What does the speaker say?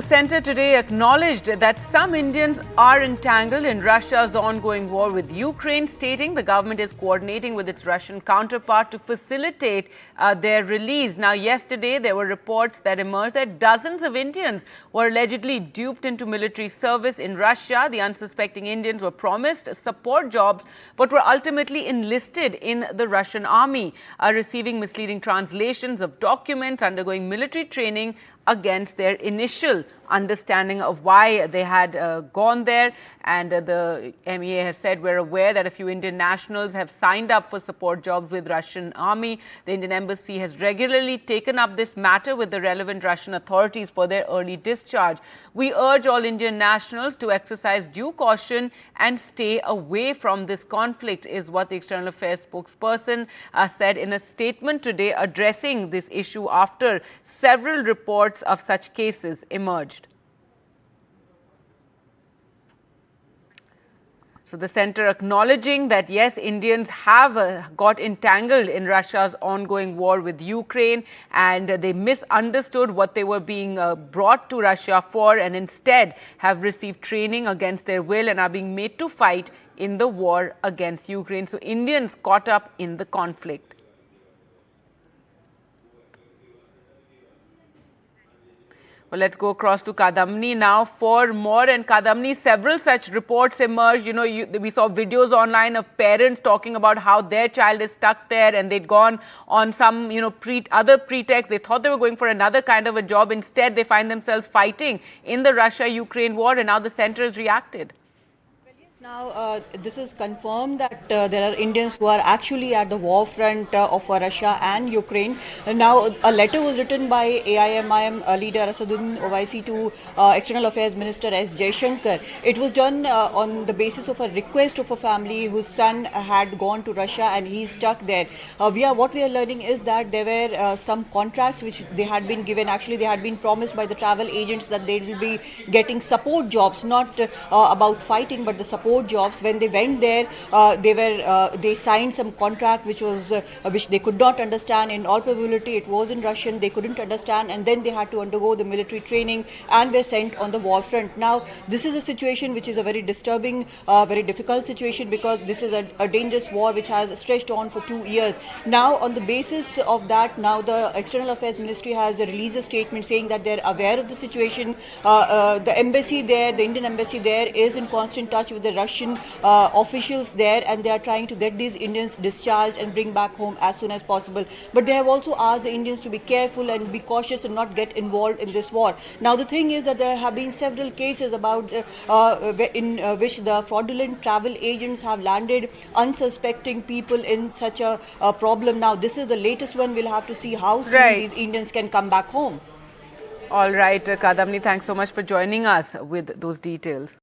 The centre today acknowledged that some Indians are entangled in Russia's ongoing war with Ukraine, stating the government is coordinating with its Russian counterpart to facilitate their release. Now, yesterday, there were reports that emerged that dozens of Indians were allegedly duped into military service in Russia. The unsuspecting Indians were promised support jobs, but were ultimately enlisted in the Russian army, receiving misleading translations of documents, undergoing military training against their initial understanding of why they had gone there. And the MEA has said, we're aware that a few Indian nationals have signed up for support jobs with Russian army. The Indian embassy has regularly taken up this matter with the relevant Russian authorities for their early discharge. We urge all Indian nationals to exercise due caution and stay away from this conflict, is what the External Affairs spokesperson said in a statement today, addressing this issue after several reports of such cases emerged. So the centre acknowledging that yes, Indians have got entangled in Russia's ongoing war with Ukraine, and they misunderstood what they were being brought to Russia for, and instead have received training against their will and are being made to fight in the war against Ukraine. So Indians caught up in the conflict. Well, let's go across to Kadamni now for more. And Kadamni, several such reports emerged. We saw videos online of parents talking about how their child is stuck there and they'd gone on some, other pretext. They thought they were going for another kind of a job. Instead, they find themselves fighting in the Russia-Ukraine war, and now the centre has reacted. Now, this is confirmed that there are Indians who are actually at the war front of Russia and Ukraine. Now, a letter was written by AIMIM leader Asaduddin Owaisi to External Affairs Minister S. Jaishankar. It was done on the basis of a request of a family whose son had gone to Russia and he's stuck there. What we are learning is that there were some contracts which they had been given. Actually, they had been promised by the travel agents that they will be getting support jobs, not about fighting, but the support jobs. When they went there, they signed some contract which they could not understand. In all probability, it was in Russian. They couldn't understand, and then they had to undergo the military training and were sent on the war front. Now, this is a situation which is a very disturbing, very difficult situation, because this is a dangerous war which has stretched on for 2 years. Now, on the basis of that, now the External Affairs Ministry has released a statement saying that they're aware of the situation. The embassy there, the Indian embassy there, is in constant touch with the Russian officials there, and they are trying to get these Indians discharged and bring back home as soon as possible. But they have also asked the Indians to be careful and be cautious and not get involved in this war. Now, the thing is that there have been several cases about in which the fraudulent travel agents have landed unsuspecting people in such a problem. Now, this is the latest one. We'll have to see how soon these Indians can come back home. All right, Kadamni, thanks so much for joining us with those details.